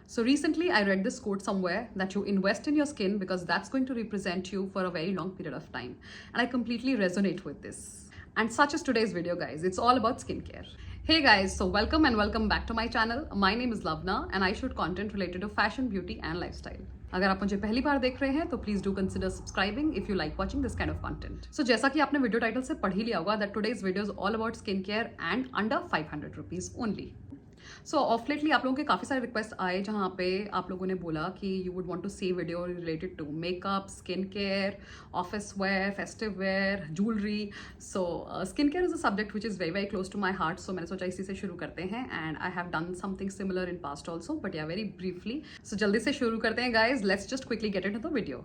So recently I read this quote somewhere that you invest in your skin because that's going to represent you for a very long period of time. And I completely resonate with this. And such is today's video, guys. It's all about skincare. Hey guys, so welcome and welcome back to my channel. My name is Lavna and I shoot content related to fashion, beauty and lifestyle. अगर आप मुझे पहली बार देख रहे हैं तो please do consider subscribing if you like watching this kind of content. So जैसा कि आपने वीडियो टाइटल से पढ़ ही लिया होगा that today's video is all about skin care and under 500 rupees only. So of lately आप लोगों के काफ़ी सारे रिक्वेस्ट आए जहाँ पे आप लोगों ने बोला कि you would want to see video related to makeup, skin care, office wear, festive wear, jewellery. So skin care is a subject which is very very close to my heart. So मैंने सोचा इसी से शुरू करते हैं and I have done something similar in past also but yeah very briefly. So जल्दी से शुरू करते हैं guys. Let's just quickly get into the video.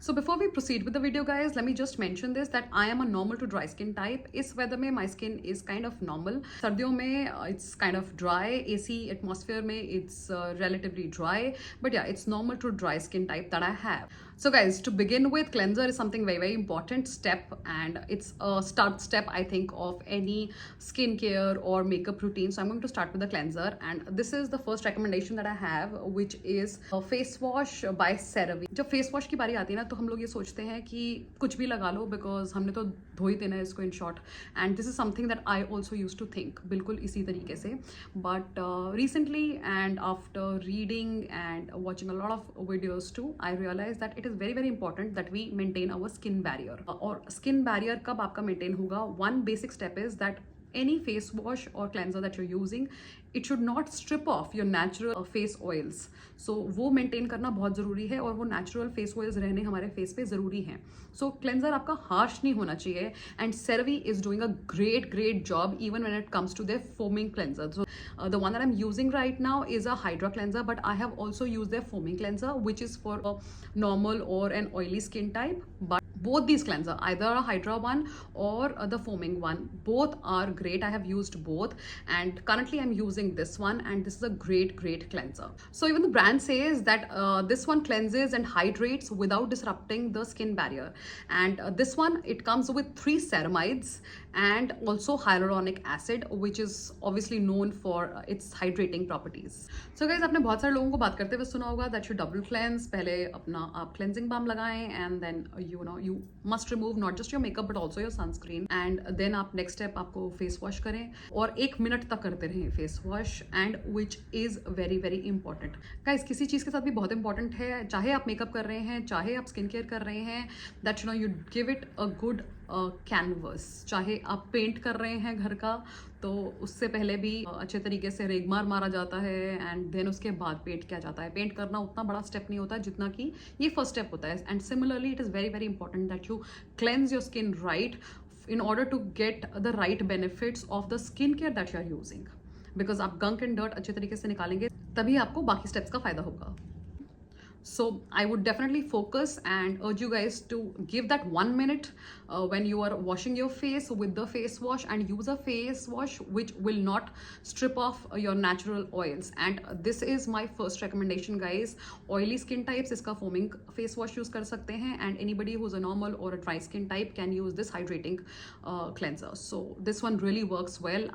So before we proceed with the video guys, let me just mention this that I am a normal to dry skin type. इस weather में my skin is kind of normal. सर्दियों में it's kind of dry. AC atmosphere में it's relatively dry. But yeah, it's normal to dry skin type that I have. So guys, to begin with, cleanser is something very very important step and it's a start step I think of any skincare or makeup routine. So I'm going to start with the cleanser and this is the first recommendation that I have, which is a face wash by CeraVe. जब face wash की बारी आती है ना तो हम लोग ये सोचते हैं कि कुछ भी लगा लो बिकॉज हमने तो धो ही देना है इसको in short. And this is something that I also use to think बिल्कुल इसी तरीके से. But recently and after reading and watching a lot of videos too I realize that it is very very important that we maintain our skin barrier. और skin barrier कब आपका maintain होगा? One basic step is that any face wash or cleanser that you're using, it should not strip off your natural face oils. So वो maintain करना बहुत ज़रूरी है और वो natural face oils रहने हमारे face पे ज़रूरी हैं. So cleanser आपका harsh नहीं होना चाहिए and CeraVe is doing a great job even when it comes to their foaming cleanser. So the one that I'm using right now is a Hydra cleanser, but I have also used their foaming cleanser which is for a normal or an oily skin type. But both these cleanser, either a Hydra one or the foaming one, both are great. I have used both and currently I'm using this one and this is a great cleanser. So even the brand says that this one cleanses and hydrates without disrupting the skin barrier. And this one, it comes with 3 ceramides and also hyaluronic acid, which is obviously known for its hydrating properties. So guys, आपने बहुत सारे लोगों को बात करते हुए सुना होगा that you double cleanse. पहले अपना आप cleansing balm लगाएं and then you must remove not just your makeup but also your sunscreen and then आप next step आपको face wash करें और 1 मिनट तक करते रहें face wash, and which is very very important. Guys, किसी चीज़ के साथ भी बहुत important है, चाहे आप मेकअप कर रहे हैं चाहे आप स्किन केयर कर रहे हैं, that you give it a good canvas. चाहे आप पेंट कर रहे हैं घर का तो उससे पहले भी अच्छे तरीके से रेगमार मारा जाता है एंड देन उसके बाद पेंट किया जाता है. पेंट करना उतना बड़ा स्टेप नहीं होता जितना कि ये फर्स्ट स्टेप होता है. And similarly it is very very important that you cleanse your skin right in order to get the right benefits of the skincare that you are using, because आप gunk and dirt अच्छे तरीके से निकालेंगे तभी आपको बाकी steps का फायदा होगा. So I would definitely focus and urge you guys to give that 1 minute when you are washing your face with the face wash, and use a face wash which will not strip off your natural oils. And this is my first recommendation guys. Oily skin types इसका foaming face wash use कर सकते हैं and anybody who's a normal or a dry skin type can use this hydrating cleanser. So this one really works well.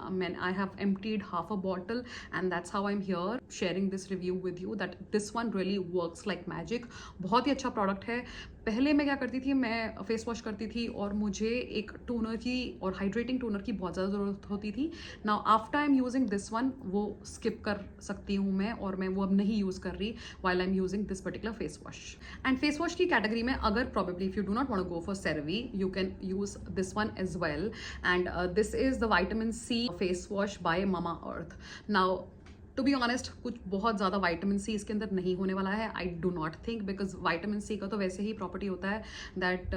I have emptied half a bottle and that's how I'm here sharing this review with you that this one really works like magic. बहुत ही अच्छा product है. पहले मैं क्या करती थी, मैं face wash करती थी और मुझे एक टोनर की और हाइड्रेटिंग टोनर की बहुत ज़्यादा ज़रूरत होती थी. Now after I am using this one वो स्किप कर सकती हूँ मैं और मैं वो अब नहीं यूज़ कर रही while I am using this particular face wash. एंड फेस वॉश की कैटेगरी में अगर probably if you do not want to go for CeraVe you can use this one as well. And this is the vitamin C face wash by Mamaearth. Now to be honest कुछ बहुत ज़्यादा vitamin C इसके अंदर नहीं होने वाला है. I do not think, because vitamin C का तो वैसे ही प्रॉपर्टी होता है that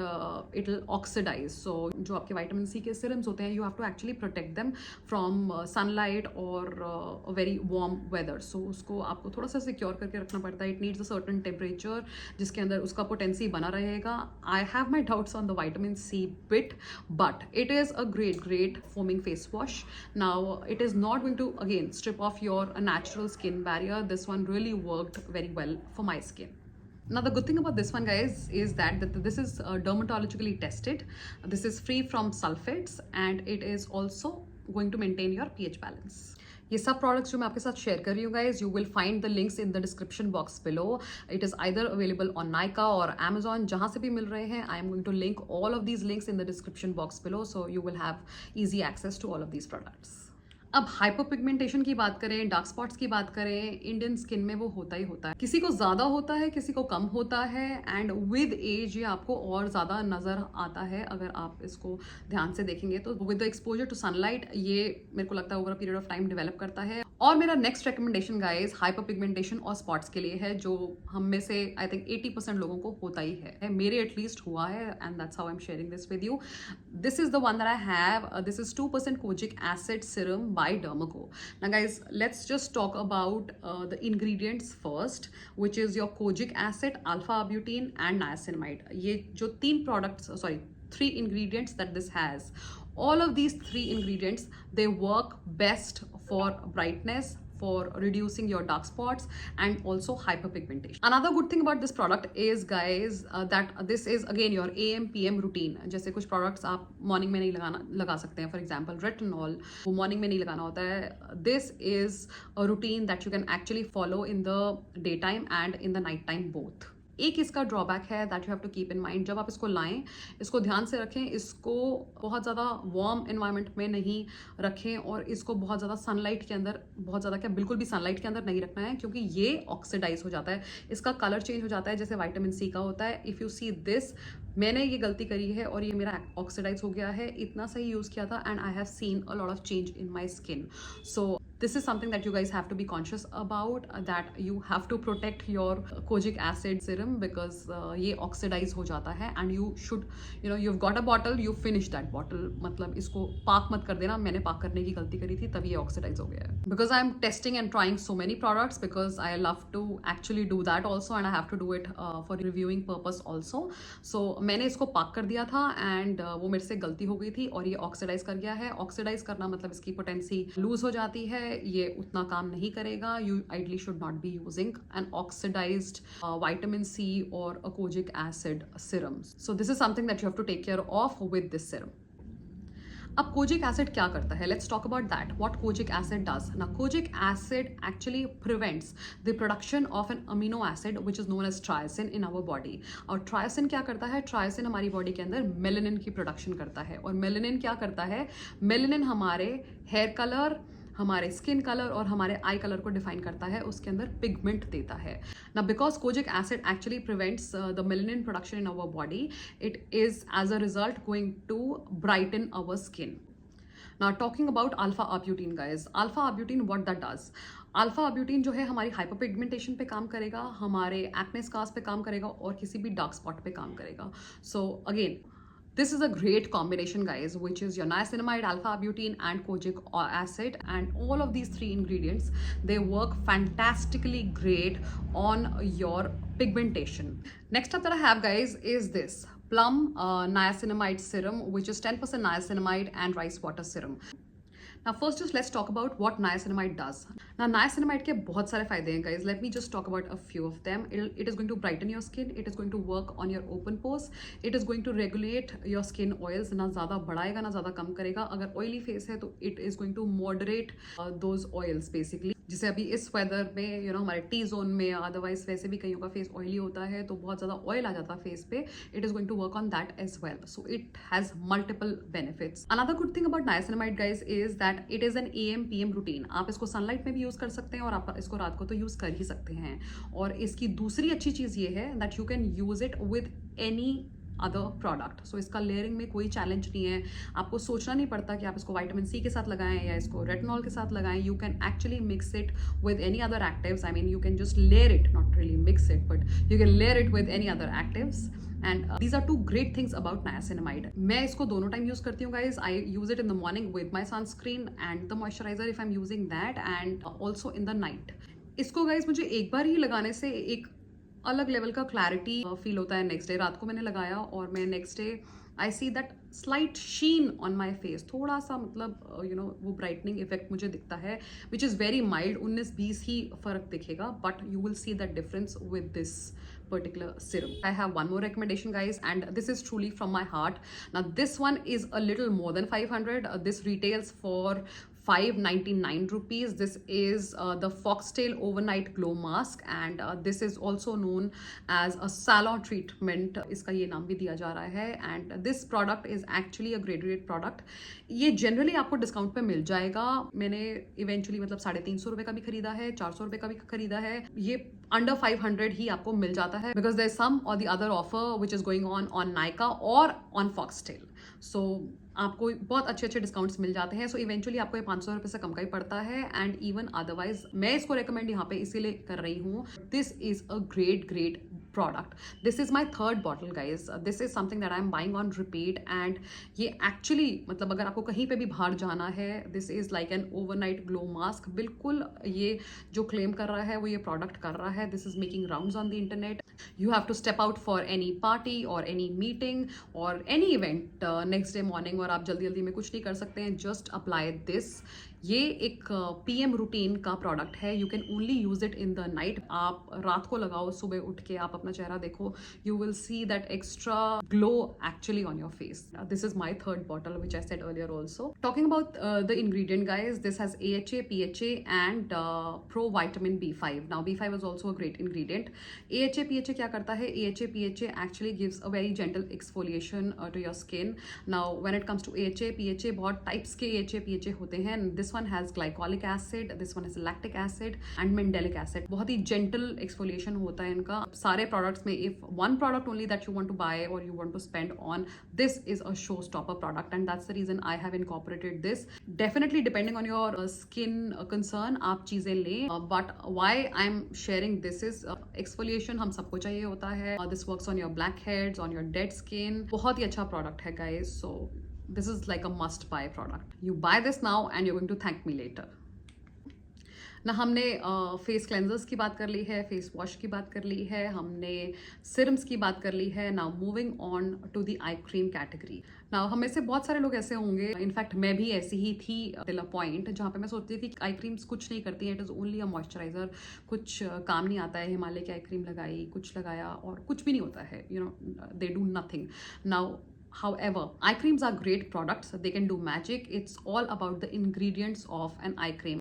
it will oxidise. So जो आपके विटामिन सी के सिरम्स होते हैं you have to actually protect them from sunlight और वेरी वार्म वेदर. सो उसको आपको थोड़ा सा सिक्योर करके रखना पड़ता है. It needs a certain temperature जिसके अंदर उसका पोटेंसी बना रहेगा. I have my doubts on the vitamin C bit but it is a great foaming face wash. Now it is not going to again strip off your natural skin barrier. This one really worked very well for my skin. Now the good thing about this one guys is that this is dermatologically tested. This is free from sulfates and it is also going to maintain your pH balance. ये सब products जो मैं आपके साथ share कर रही हूँ guys, you will find the links in the description box below. It is either available on Nykaa और Amazon, जहाँ से भी मिल रहे हैं. I am going to link all of these links in the description box below, so you will have easy access to all of these products. अब hyperpigmentation की बात करें, डार्क स्पॉट्स की बात करें, इंडियन स्किन में वो होता ही होता है. किसी को ज्यादा होता है, किसी को कम होता है, एंड विद एज ये आपको और ज्यादा नजर आता है अगर आप इसको ध्यान से देखेंगे तो. With the exposure to sunlight ये मेरे को लगता है over a period of time develop करता है. और मेरा next recommendation guys hyperpigmentation और स्पॉट्स के लिए है, जो हम में से आई थिंक 80% लोगों को होता ही है. मेरे एटलीस्ट हुआ है, and that's how I am sharing this with you. This is the one that I have. This is 2% kojic acid serum by Dermaco. Now guys, let's just talk about the ingredients first, which is your kojic acid, alpha butene and niacinamide. ये जो three ingredients that this has, all of these three ingredients, they work best for brightness, for reducing your dark spots and also hyperpigmentation. Another good thing about this product is guys that this is again your AM PM routine. जैसे कुछ products आप morning में नहीं लगा सकते हैं. For example retinol, वो morning में नहीं लगाना होता है. This is a routine that you can actually follow in the daytime and in the night time both. एक इसका ड्रॉबैक है that you have to keep in mind. जब आप इसको लाएं, इसको ध्यान से रखें, इसको बहुत ज़्यादा वार्म एनवायरनमेंट में नहीं रखें, और इसको बहुत ज़्यादा सनलाइट के अंदर, बहुत ज़्यादा क्या बिल्कुल भी सनलाइट के अंदर नहीं रखना है, क्योंकि ये ऑक्सीडाइज हो जाता है. इसका कलर चेंज हो जाता है जैसे विटामिन सी का होता है. इफ़ यू सी दिस, मैंने ये गलती करी है और ये मेरा ऑक्सीडाइज हो गया है. इतना सही यूज़ किया था and I have seen a lot of change in my skin. So this is something that you guys have to be conscious about, that you have to protect your kojic acid serum because ये oxidize हो जाता है. And you should, you've got a bottle, you finish that bottle. मतलब इसको पाक मत कर देना. मैंने पाक करने की गलती करी थी, तब ये oxidize हो गया है. Because I'm testing and trying so many products, because I love to actually do that also, and I have to do it for reviewing purpose also. So मैंने इसको पाक कर दिया था and वो मेरे से गलती हो गई थी और ये oxidize कर गया है. Oxidize करना मतलब इसकी potency lose हो जाती है, ये उतना काम नहीं करेगा. You ideally should not be using an oxidised vitamin C or a kojic acid serums. So this is something that you have to take care of with this serum. अब kojic acid क्या करता है? Let's talk about that. What kojic acid does. Now kojic acid actually prevents the production of an amino acid which is known as tyrosine in our body. और tyrosine क्या करता है? ट्रायसिन हमारी body के अंदर मेलेनिन की प्रोडक्शन करता है. और मेलेनिन क्या करता है? मेलेनिन हमारे हेयर कलर, हमारे स्किन कलर और हमारे आई कलर को डिफाइन करता है, उसके अंदर पिगमेंट देता है. ना because kojic acid actually prevents the melanin production in our body, it is as a result going to brighten our skin. Now talking about alpha arbutin guys, alpha arbutin what that does. Alpha arbutin जो है हमारी hyper pigmentation पे काम करेगा, हमारे acne scars पे काम करेगा और किसी भी डार्क स्पॉट पे काम करेगा. So again this is a great combination guys, which is your niacinamide, alpha butene and kojic acid, and all of these three ingredients, they work fantastically great on your pigmentation. Next up that I have guys is this plum niacinamide serum, which is 10% niacinamide and rice water serum. Now first just let's talk about what niacinamide does. Now niacinamide के बहुत सारे फायदे हैं guys. Let me just talk about a few of them. It is going to brighten your skin. It is going to work on your open pores. It is going to regulate your skin oils. ना ज़्यादा बढ़ाएगा ना ज़्यादा कम करेगा. अगर oily face है तो it is going to moderate those oils basically. जैसे अभी इस वेदर में हमारे टी जोन में, अदरवाइज वैसे भी कईयों का फेस ऑयली होता है तो बहुत ज़्यादा ऑयल आ जाता है फेस पे. It is going to work on that as well. So it has multiple benefits. Another good thing about niacinamide guys is that it is an AM PM routine. आप इसको सनलाइट में भी use कर सकते हैं और आप इसको रात को तो यूज़ कर ही सकते हैं. और इसकी दूसरी अच्छी चीज़ ये है that you can use it with any other product. So इसका लेयरिंग में कोई चैलेंज नहीं है. आपको सोचना नहीं पड़ता कि आप इसको विटामिन सी के साथ लगाएं या इसको रेटिनॉल के साथ लगाएं. You can actually mix it with any other actives. I mean you can just layer it, not really mix it, but you can layer it with any other actives. And these are two great things about niacinamide. मैं इसको दोनों time use करती हूँ guys. I use it in the morning with my sunscreen and the moisturiser if I am using that, and also in the night. इसको guys मुझे एक बार ही लगाने से एक अलग लेवल का क्लैरिटी फील होता है. नेक्स्ट डे रात को मैंने लगाया और मैं next day I see that slight sheen on my face. थोड़ा सा मतलब वो ब्राइटनिंग इफेक्ट मुझे दिखता है विच इज़ वेरी माइल्ड. 19-20 ही फर्क दिखेगा, but you will see that difference with this particular serum. I have one more recommendation guys, and this is truly from my heart. Now this one is a little more than 500. This retails for 599 rupees. This is the Foxtail Overnight Glow Mask, and this is also known as a salon treatment. इसका ये नाम भी दिया जा रहा है. And this product is actually a graduated product. ये generally आपको डिस्काउंट पे मिल जाएगा. मैंने इवेंचुअली मतलब 350 रुपये का भी खरीदा है, 400 रुपये का भी खरीदा है. ये अंडर 500 ही आपको मिल जाता है, बिकॉज देयर इज सम और the other offer which is going on Nykaa और ऑन फॉक्सटेल. सो आपको बहुत अच्छे अच्छे डिस्काउंट्स मिल जाते हैं. सो इवेंचुअली आपको ये 500 रुपये से कम का ही पड़ता है. एंड इवन अदरवाइज मैं इसको रिकमेंड यहाँ पे इसीलिए कर रही हूँ. This is a great product. This is my third bottle guys. This is something that I'm buying on repeat, and ये actually मतलब अगर आपको कहीं पे भी बाहर जाना है, this is like an overnight glow mask. बिल्कुल ये जो claim कर रहा है वो ये product कर रहा है. This is making rounds on the internet. You have to step out for any party or any meeting or any event next day morning, और आप जल्दी जल्दी में कुछ नहीं कर सकते हैं. Just apply this. ये एक PM रूटीन का प्रोडक्ट है. You can only use it in the night. आप रात को लगाओ, सुबह उठ के आप अपना चेहरा देखो, you will see that extra glow actually on your face. This is my third bottle which I said earlier also. Talking about the ingredient guys, this has AHA, PHA and pro vitamin B5. Now B5 is also a great ingredient. AHA, PHA क्या करता है? AHA, PHA actually gives a very gentle exfoliation to your skin. Now when it comes to AHA, PHA, बहुत types के AHA, PHA होते हैं. This one has glycolic acid, this one has lactic acid and mandelic acid. बहुत ही gentle exfoliation होता है इनका. सारे products में if one product only that you want to buy or you want to spend on, this is a showstopper product, and that's the reason I have incorporated this. Definitely depending on your skin concern आप चीजें लें, but why I'm sharing this is exfoliation हम सबको चाहिए होता है. This works on your blackheads, on your dead skin. बहुत ही अच्छा product है guys. So this is like a must buy product. You buy this now and you're going to thank me later. ना हमने फेस क्लेंजर्स की बात कर ली है, फेस वॉश की बात कर ली है, हमने सिरम्स की बात कर ली है. Now moving on to the eye cream category. Now हमें से बहुत सारे लोग ऐसे होंगे, इनफैक्ट मैं भी ऐसी ही थी टिल अ पॉइंट जहाँ पे मैं सोचती थी आई क्रीम्स कुछ नहीं करती हैं, it is only a moisturiser, कुछ काम नहीं आता है. हिमालय की आई क्रीम लगाई, कुछ लगाया और कुछ भी नहीं होता है. You know, they do nothing. Now however, eye creams are great products. They can do magic. It's all about the ingredients of an eye cream.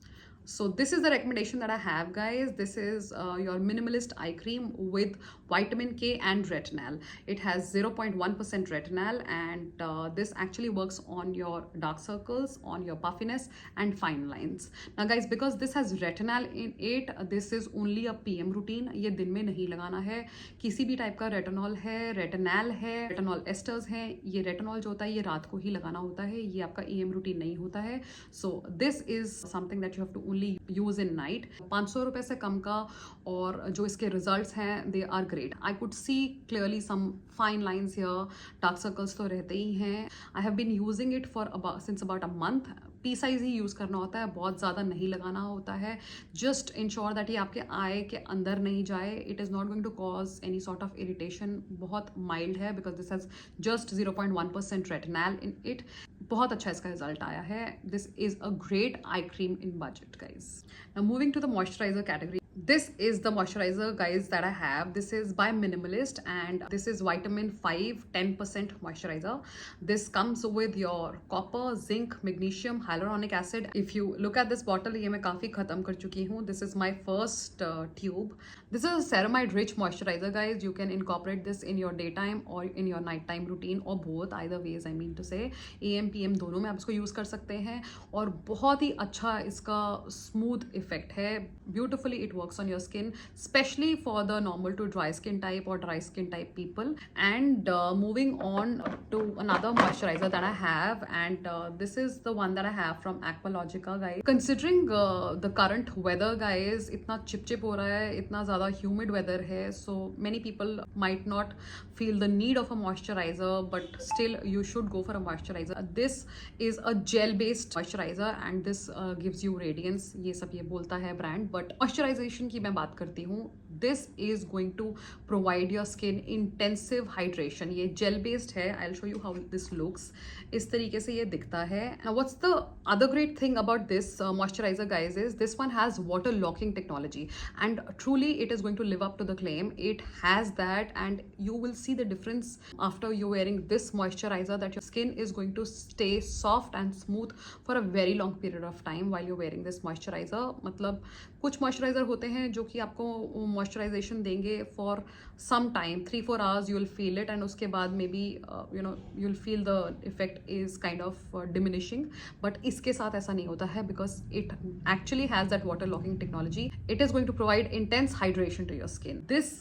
So this is the recommendation that I have guys. This is your minimalist eye cream with vitamin K and retinol. It has 0.1% retinol, and this actually works on your dark circles, on your puffiness and fine lines. Now guys, because this has retinol in it, this is only a PM routine. ये दिन में नहीं लगाना है. किसी भी type का retinol है, रेटिनॉल है, रेटिनॉल एस्टर्स हैं. ये रेटिनॉल जो होता है ये रात को ही लगाना होता है. ये आपका AM रूटीन नहीं होता है. So this is something that you have to only use in night. 500 रुपए से कम का, और जो इसके रिजल्ट्स हैं they are great. I could see clearly some fine lines here. Dark circles तो रहते ही हैं. I have been using it for since about a month. P size he use करना होता है, बहुत ज़्यादा नहीं लगाना होता है. जस्ट इंश्योर दैट ये आपके आई के अंदर नहीं जाए. It is not going to cause any sort of irritation. बहुत माइल्ड है because this has just 0.1% retinol in it. बहुत अच्छा इसका रिजल्ट आया है. This is a great eye cream in budget guys. Now moving to the moisturiser category. This is the moisturizer guys that I have. This is by Minimalist, and this is vitamin 5 10% moisturizer. This comes with your copper, zinc, magnesium, hyaluronic acid. If you look at this bottle, ये मैं काफ़ी ख़त्म कर चुकी हूँ. This is my first tube. This is a ceramide rich moisturizer guys. You can incorporate this in your daytime or in your nighttime routine, or both, either ways I mean to say. AM PM दोनों में आप इसको use कर सकते हैं, और बहुत ही अच्छा इसका स्मूथ इफेक्ट है. Beautifully it works on your skin, especially for the normal to dry skin type or dry skin type people. And moving on to another moisturizer that I have, and this is the one that I have from Aqualogica guys. Considering the current weather guys, इतना चिपचिप हो रहा है, इतना ज़्यादा humid weather है, so many people might not feel the need of a moisturizer, but still you should go for a moisturizer. This is a gel based moisturizer, and this gives you radiance. ये सब ये बोलता है brand, but moisturization hydration की मैं बात करती हूँ, this is going to provide your skin intensive hydration. ये जेल बेस्ड है. I will show you how this looks. इस तरीके से ये दिखता है. Now what's the other great thing about this moisturiser guys is this one has water locking technology, and truly it is going to live up to the claim. It has that, and you will see the difference after you wearing this moisturizer, that your skin is going to stay soft and smooth for a very long period of time while you're wearing this moisturizer. मतलब कुछ moisturiser होते हैं जो कि आपको moisturisation देंगे for some time, 3-4 hours you will feel it, and उसके बाद maybe you'll feel the effect is kind of diminishing. But इसके साथ ऐसा नहीं होता है because it actually has that water locking technology. It is going to provide intense hydration to your skin. This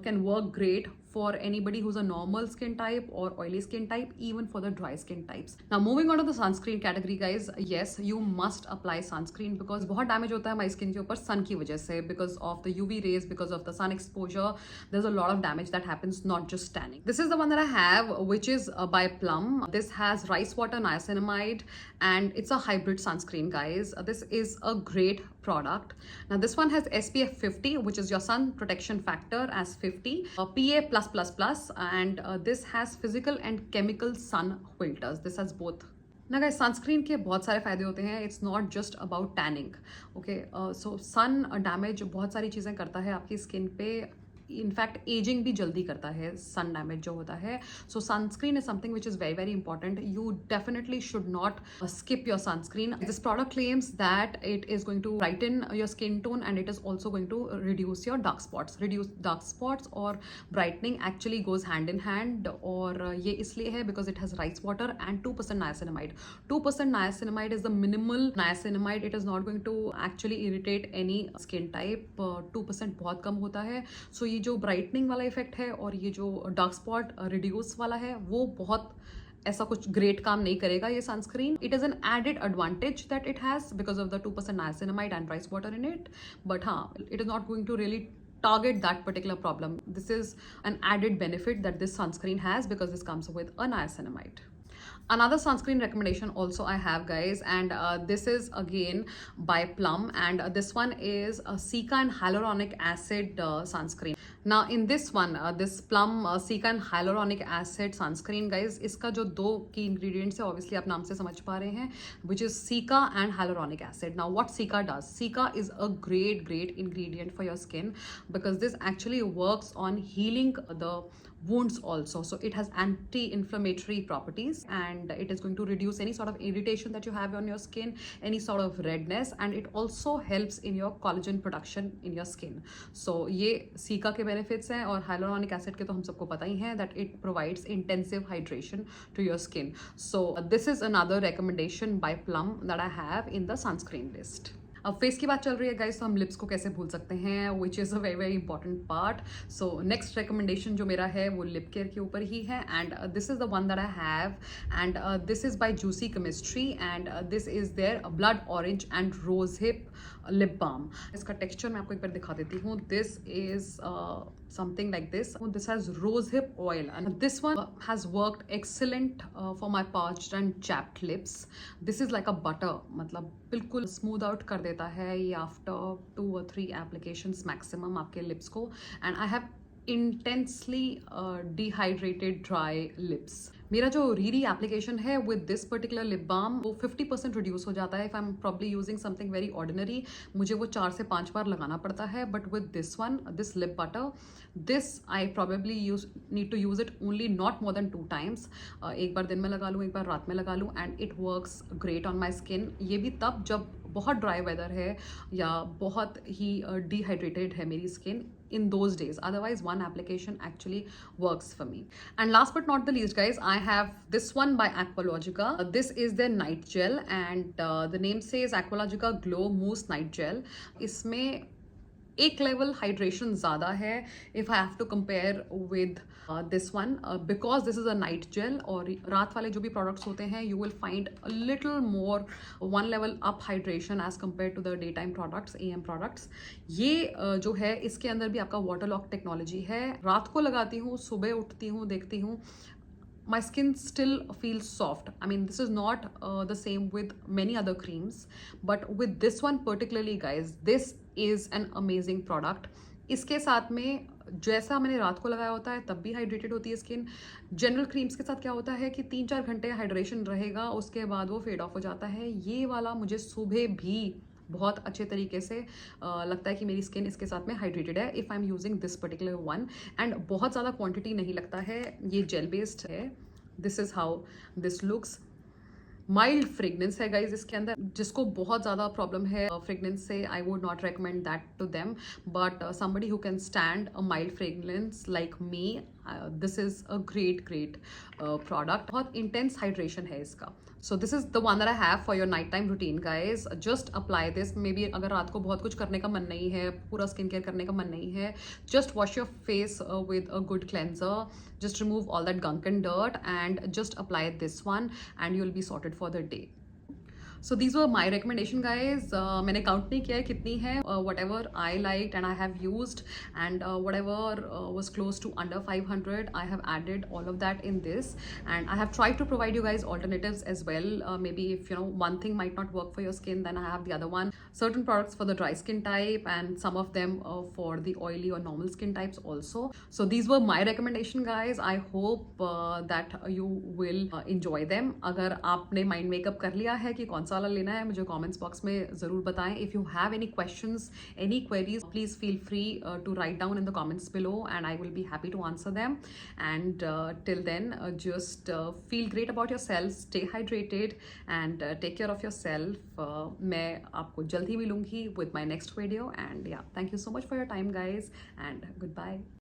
can work great for anybody who's a normal skin type or oily skin type, even for the dry skin types. Now moving on to the sunscreen category guys, yes you must apply sunscreen because बहुत damage होता है हमारी skin के ऊपर sun की वजह से, because of the UV rays, because of the sun exposure. There's a lot of damage that happens, not just tanning. This is the one that I have, which is by Plum. This has rice water, niacinamide, and it's a hybrid sunscreen guys. This is a great product. Now this one has SPF 50, which is your sun protection factor as 50, PA+++, and this has physical and chemical sun filters. This has both. ना guys, sunscreen के बहुत सारे फायदे होते हैं. It's not just about tanning. Okay, so sun damage बहुत सारी चीज़ें करता है आपकी स्किन पे. इनफैक्ट एजिंग भी जल्दी करता है सन डैमेज जो होता है. So sunscreen is something which is very very important. You definitely should not skip your sunscreen. This product claims that it is going to brighten your skin tone and it is also going to reduce your dark spots. Reduce dark spots और brightening actually goes hand in hand. और ये इसलिए है because it has rice water and 2% niacinamide. 2% niacinamide is the minimal niacinamide. It is not going to actually irritate any skin type. 2% बहुत कम होता है. सो ये जो ब्राइटनिंग वाला इफेक्ट है और ये जो डार्क स्पॉट रिड्यूस वाला है वो बहुत ऐसा कुछ ग्रेट काम नहीं करेगा ये sunscreen. It is an added advantage that it has because of the 2% niacinamide and rice water in it. But हाँ, it is not going to really target that particular problem. This is an added benefit that this sunscreen has because this comes with a niacinamide. Another sunscreen recommendation also I have guys, and this is again by Plum, and this one is a Cica and hyaluronic acid sunscreen. Now in this one, this Plum Cica and hyaluronic acid sunscreen guys, इसका जो दो की ingredients है obviously आप नाम से समझ पा रहे हैं, which is Cica and hyaluronic acid. Now what Cica does, Cica is a great ingredient for your skin because this actually works on healing the wounds also. So it has anti-inflammatory properties and it is going to reduce any sort of irritation that you have on your skin, any sort of redness, and it also helps in your collagen production in your skin. So ये caeca के benefits हैं. और hyaluronic acid के तो हम सबको पता ही है that it provides intensive hydration to your skin. So this is another recommendation by Plum that I have in the sunscreen list. अब फेस की बात चल रही है गाइस, तो हम लिप्स को कैसे भूल सकते हैं, which is a very very important part. So next recommendation जो मेरा है वो लिप केयर के ऊपर ही है, and this is the one that I have, and this is by Juicy Chemistry, and this is their blood orange and rosehip lip balm. इसका texture मैं आपको एक बार दिखा देती हूँ. This is something like this. This has rosehip oil and this one has worked excellent for my parched and chapped lips. This is like a butter, मतलब बिल्कुल smooth out कर देता है ये after 2 or 3 applications maximum आपके lips को. And I have intensely dehydrated dry lips. मेरा जो रीरी एप्लीकेशन है with this particular lip balm वो 50% रिड्यूस हो जाता है. If I am probably using something very ordinary, मुझे वो 4 से 5 बार लगाना पड़ता है. But with this one, this lip butter, this I probably need to use it only not more than 2 times. एक बार दिन में लगा लूँ, एक बार रात में लगा लूँ, and it works great on my skin. ये भी तब जब बहुत ड्राई वेदर है या बहुत ही डिहाइड्रेटेड है मेरी skin in those days. Otherwise one application actually works for me. And last but not the least guys, I have this one by Aqualogica. This is their night gel, and the name says Aqualogica Glow Mousse Night Gel. इसमें एक level hydration ज़्यादा है if I have to compare with this one, because this is a night gel. और रात वाले जो भी products होते हैं you will find a little more 1 level up hydration as compare to the daytime products, AM products. ये जो है इसके अंदर भी आपका वाटर लॉक टेक्नोलॉजी है. रात को लगाती हूँ, सुबह उठती हूँ, देखती हूँ my skin still feels soft. I mean, this is not the same with many other creams, but with this one particularly, guys, this is an amazing product. इसके साथ में जैसा मैंने रात को लगाया होता है तब भी हाइड्रेटेड होती है स्किन. जनरल क्रीम्स के साथ क्या होता है कि 3-4 घंटे हाइड्रेशन रहेगा, उसके बाद वो फेड ऑफ हो जाता है. ये वाला मुझे सुबह भी बहुत अच्छे तरीके से लगता है कि मेरी स्किन इसके साथ में हाइड्रेटेड है if I am using this particular one. And बहुत ज़्यादा क्वांटिटी नहीं लगता है, ये जेल बेस्ड है. This is how this looks. Mild fragrance है गाइज इसके अंदर. जिसको बहुत ज़्यादा प्रॉब्लम है फ्रेगनेंस से, I would not recommend that to them, but somebody who can stand a mild fragrance like me, this is a great product. बहुत intense hydration है इसका. So this is the one that I have for your nighttime routine, guys. Just apply this. Maybe अगर रात को बहुत कुछ करने का मन नहीं है, पूरा स्किन केयर करने का मन नहीं है, just wash your face with a good cleanser. Just remove all that gunk and dirt and just apply this one and you'll be sorted for the day. So these were my recommendation, guys. मैंने count नहीं किया है कितनी है. Whatever I liked and I have used, and whatever was close to under 500, I have added all of that in this, and I have tried to provide you guys alternatives as well. Maybe if one thing might not work for your skin, then I have the other one. Certain products for the dry skin type and some of them for the oily or normal skin types also. So these were my recommendation, guys. I hope that you will enjoy them. अगर आपने mind makeup कर लिया है कि कौन सा वाला लेना है, मुझे कमेंट्स बॉक्स में ज़रूर बताएं. If you have any questions, any queries, please feel free to write down in the comments below and I will be happy to answer them. And till then just feel great about yourself, stay hydrated and take care of yourself. मैं आपको जल्द ही मिलूंगी with my next video. And yeah, thank you so much for your time, guys, and good bye.